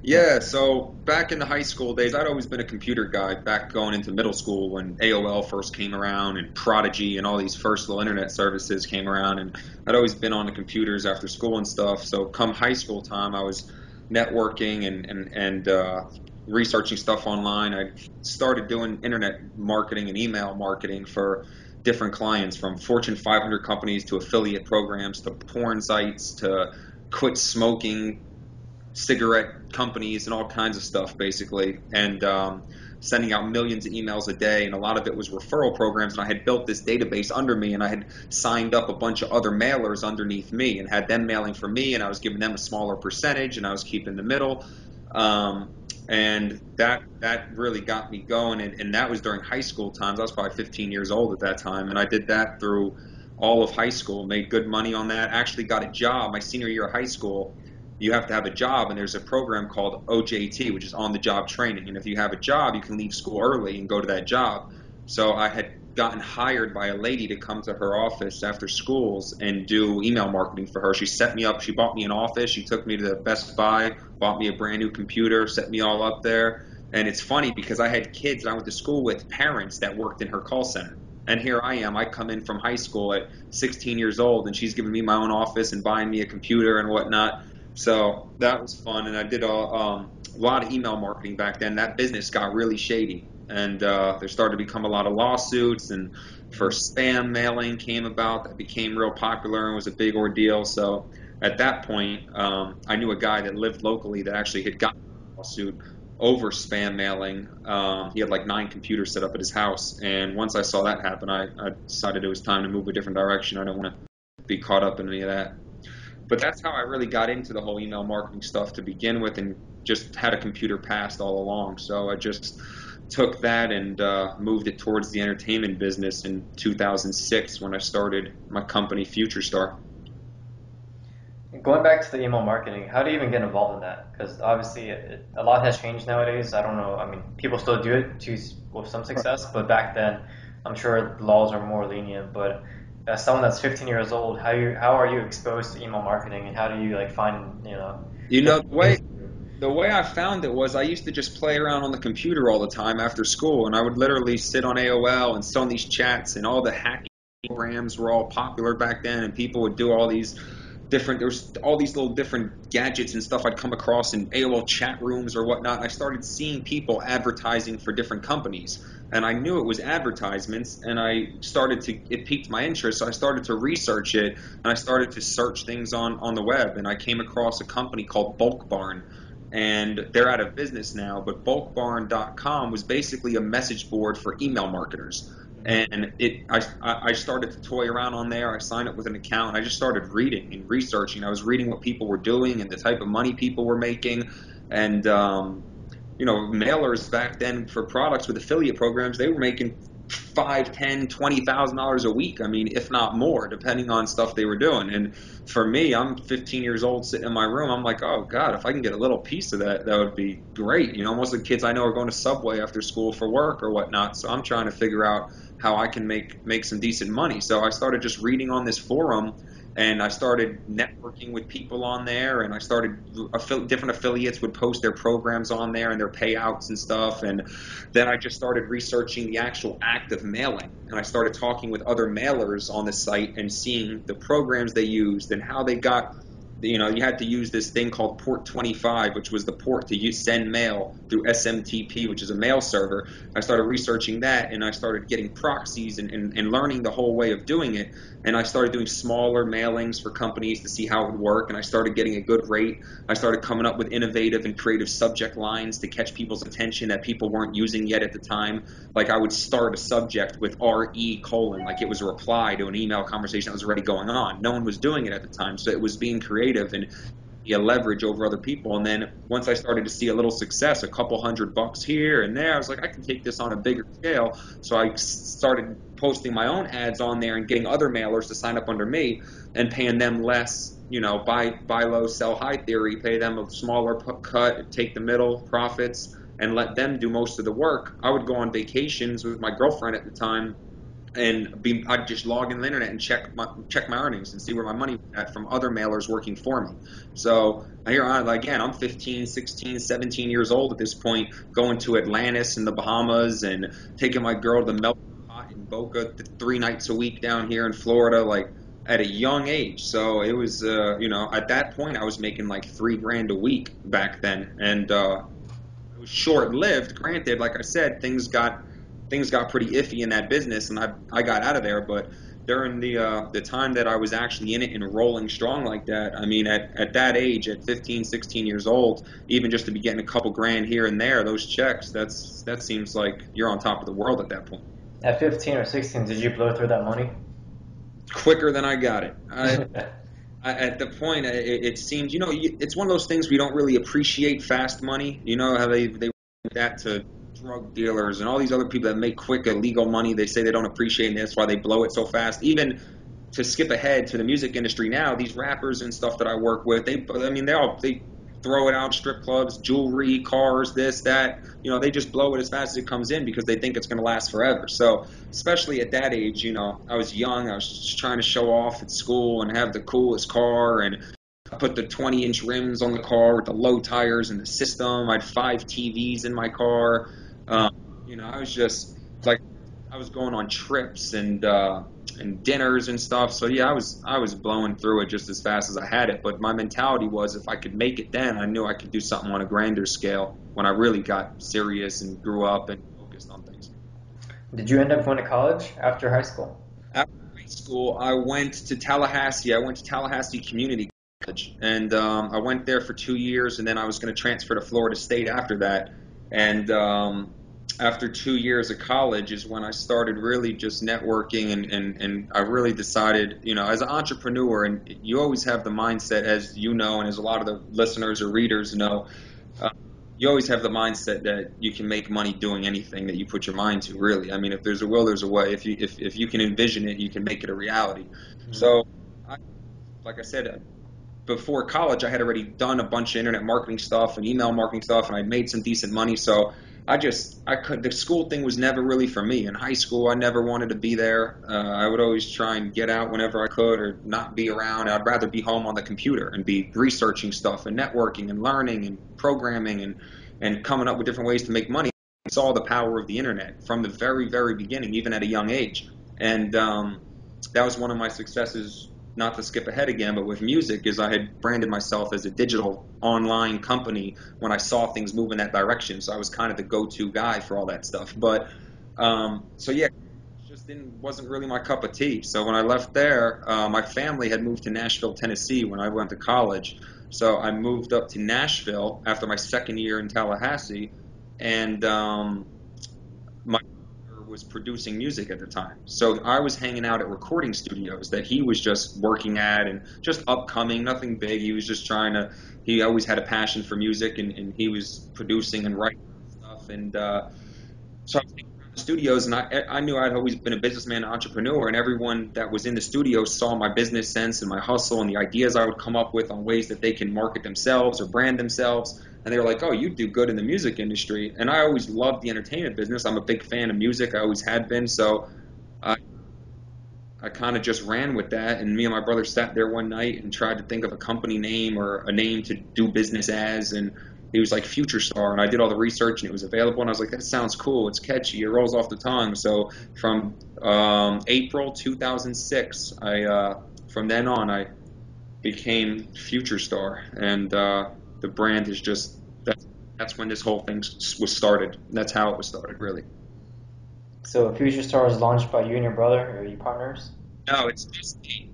Yeah, so back in the high school days, I'd always been a computer guy back going into middle school when AOL first came around and Prodigy and all these first little internet services came around. And I'd always been on the computers after school and stuff. So come high school time, I was networking and researching stuff online. I started doing internet marketing and email marketing for different clients, from Fortune 500 companies to affiliate programs to porn sites to quit smoking cigarette companies and all kinds of stuff, basically, and sending out millions of emails a day. And a lot of it was referral programs. And I had built this database under me, and I had signed up a bunch of other mailers underneath me and had them mailing for me, and I was giving them a smaller percentage, and I was keeping the middle. Um, and that really got me going, and that was during high school times. I was probably 15 years old at that time, and I did that through all of high school, made good money on that. Actually got a job my senior year of high school. You have to have a job, and there's a program called OJT, which is on the job training. And if you have a job, you can leave school early and go to that job. So I had gotten hired by a lady to come to her office after schools and do email marketing for her. She set me up. She bought me an office. She took me to the Best Buy, bought me a brand new computer, set me all up there. And it's funny because I had kids I went to school with, parents that worked in her call center. And here I am. I come in from high school at 16 years old, and she's giving me my own office and buying me a computer and whatnot. So that was fun, and I did a lot of email marketing back then. That business got really shady, and there started to become a lot of lawsuits, and first spam mailing came about that became real popular and was a big ordeal. So at that point, I knew a guy that lived locally that actually had gotten a lawsuit over spam mailing. He had like 9 computers set up at his house, and once I saw that happen, I decided it was time to move a different direction. I don't want to be caught up in any of that. But that's how I really got into the whole email marketing stuff to begin with, and just had a computer past all along. So I just took that and moved it towards the entertainment business in 2006 when I started my company, Future Star. Going back to the email marketing, how do you even get involved in that? Because obviously a lot has changed nowadays. I don't know. I mean, people still do it with some success, but back then, I'm sure the laws are more lenient. But as someone that's 15 years old, how are you exposed to email marketing, and how do you like find You know, different things to do? the way I found it was I used to just play around on the computer all the time after school, and I would literally sit on AOL and sit on these chats, and all the hacking programs were all popular back then, and people would do all these different, there's all these little different gadgets and stuff I'd come across in AOL chat rooms or whatnot, and I started seeing people advertising for different companies. And I knew it was advertisements, and it piqued my interest, so I started to research it, and I started to search things on the web, and I came across a company called Bulk Barn, and they're out of business now, but bulkbarn.com was basically a message board for email marketers. And I started to toy around on there. I signed up with an account, and I just started reading and researching. I was reading what people were doing and the type of money people were making. And mailers back then for products with affiliate programs, they were making 5, 10, $20,000 a week. I mean, if not more, depending on stuff they were doing. And for me, I'm 15 years old, sitting in my room. I'm like, oh God, if I can get a little piece of that, that would be great. Most of the kids I know are going to Subway after school for work or whatnot. So I'm trying to figure out how I can make some decent money. So I started just reading on this forum, and I started networking with people on there, and I started different affiliates would post their programs on there and their payouts and stuff. And then I just started researching the actual act of mailing, and I started talking with other mailers on the site and seeing the programs they used and how they got. You had to use this thing called port 25, which was the port to send mail through SMTP, which is a mail server. I started researching that, and I started getting proxies and learning the whole way of doing it. And I started doing smaller mailings for companies to see how it would work, and I started getting a good rate. I started coming up with innovative and creative subject lines to catch people's attention that people weren't using yet at the time. Like I would start a subject with RE colon, like it was a reply to an email conversation that was already going on. No one was doing it at the time, so it was being creative and leverage over other people. And then once I started to see a little success, a couple $100 here and there, I was like, I can take this on a bigger scale. So I started posting my own ads on there and getting other mailers to sign up under me and paying them less. Buy low, sell high theory, pay them a smaller cut, take the middle profits, and let them do most of the work. I would go on vacations with my girlfriend at the time, I'd just log in the internet and check my earnings and see where my money was at from other mailers working for me. So here again, I'm 15, 16, 17 years old at this point, going to Atlantis in the Bahamas and taking my girl to the melting pot in Boca 3 nights a week down here in Florida, like at a young age. So it was, at that point I was making like 3 grand a week back then, and it was short lived. Granted, like I said, things got pretty iffy in that business, and I got out of there. But during the time that I was actually in it and rolling strong like that, I mean, at that age, at 15, 16 years old, even just to be getting a couple grand here and there, those checks, that seems like you're on top of the world at that point. At 15 or 16, did you blow through that money? Quicker than I got it. At the point, it seemed, it's one of those things we don't really appreciate fast money. You know how they do that to drug dealers and all these other people that make quick illegal money. They say they don't appreciate it, and that's why they blow it so fast. Even to skip ahead to the music industry now, these rappers and stuff that I work with, I mean, they throw it out, strip clubs, jewelry, cars, this, that. They just blow it as fast as it comes in because they think it's going to last forever. So, especially at that age, I was young. I was just trying to show off at school and have the coolest car, and I put the 20-inch rims on the car with the low tires and the system. I had 5 TVs in my car. Um, I was just like I was going on trips and dinners and stuff. So yeah, I was blowing through it just as fast as I had it. But my mentality was if I could make it then, I knew I could do something on a grander scale when I really got serious and grew up and focused on things. Did you end up going to college after high school? After high school, I went to Tallahassee. I went to Tallahassee Community College, and I went there for 2 years, and then I was going to transfer to Florida State after that. And after 2 years of college is when I started really just networking, and I really decided, as an entrepreneur, and you always have the mindset, as you know, and as a lot of the listeners or readers know, uh, you always have the mindset that you can make money doing anything that you put your mind to, really. I mean, if there's a will, there's a way. If you can envision it, you can make it a reality. Mhm. So, I, like I said, before college, I had already done a bunch of internet marketing stuff and email marketing stuff, and I'd made some decent money. So the school thing was never really for me. In high school, I never wanted to be there. I would always try and get out whenever I could or not be around. I'd rather be home on the computer and be researching stuff and networking and learning and programming and coming up with different ways to make money. I saw the power of the internet from the very, very beginning, even at a young age. And that was one of my successes, not to skip ahead again, but with music, is I had branded myself as a digital online company when I saw things move in that direction. So I was kind of the go-to guy for all that stuff. But so yeah, it just wasn't really my cup of tea. So when I left there, my family had moved to Nashville, Tennessee when I went to college. So I moved up to Nashville after my second year in Tallahassee, and my brother was producing music at the time. So I was hanging out at recording studios that he was just working at and just upcoming, nothing big. He was just he always had a passion for music, and he was producing and writing stuff. And so I was hanging around the studios, and I knew I'd always been a businessman and entrepreneur, and everyone that was in the studio saw my business sense and my hustle and the ideas I would come up with on ways that they can market themselves or brand themselves. And they were like, "Oh, you do good in the music industry." And I always loved the entertainment business. I'm a big fan of music. I always had been. So I, I kind of just ran with that. And me and my brother sat there one night and tried to think of a company name or a name to do business as. And he was like Future Star. And I did all the research and it was available. And I was like, that sounds cool. It's catchy. It rolls off the tongue. So from April 2006, from then on, I became Future Star. And the brand is just, that's when this whole thing was started. That's how it was started, really. So Future Star was launched by you and your brother, or you partners? No, it's just me.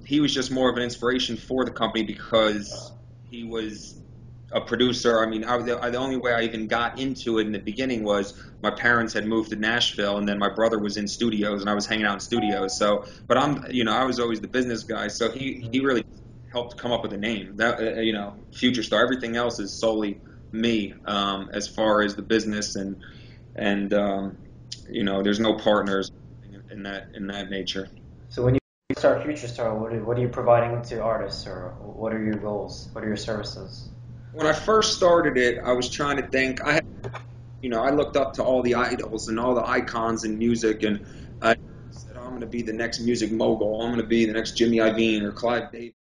He was just more of an inspiration for the company because he was a producer. I mean, the only way I even got into it in the beginning was my parents had moved to Nashville, and then my brother was in studios, and I was hanging out in studios. So, but I was always the business guy. So he Mhm. really helped come up with a name. That Future Star. Everything else is solely me, as far as the business and there's no partners in that nature. So when you start Future Star, what are you providing to artists, or what are your goals? What are your services? When I first started it, I was trying to think. I looked up to all the idols and all the icons in music, and I'm going to be the next music mogul. I'm going to be the next Jimmy Iovine or Clive Davis.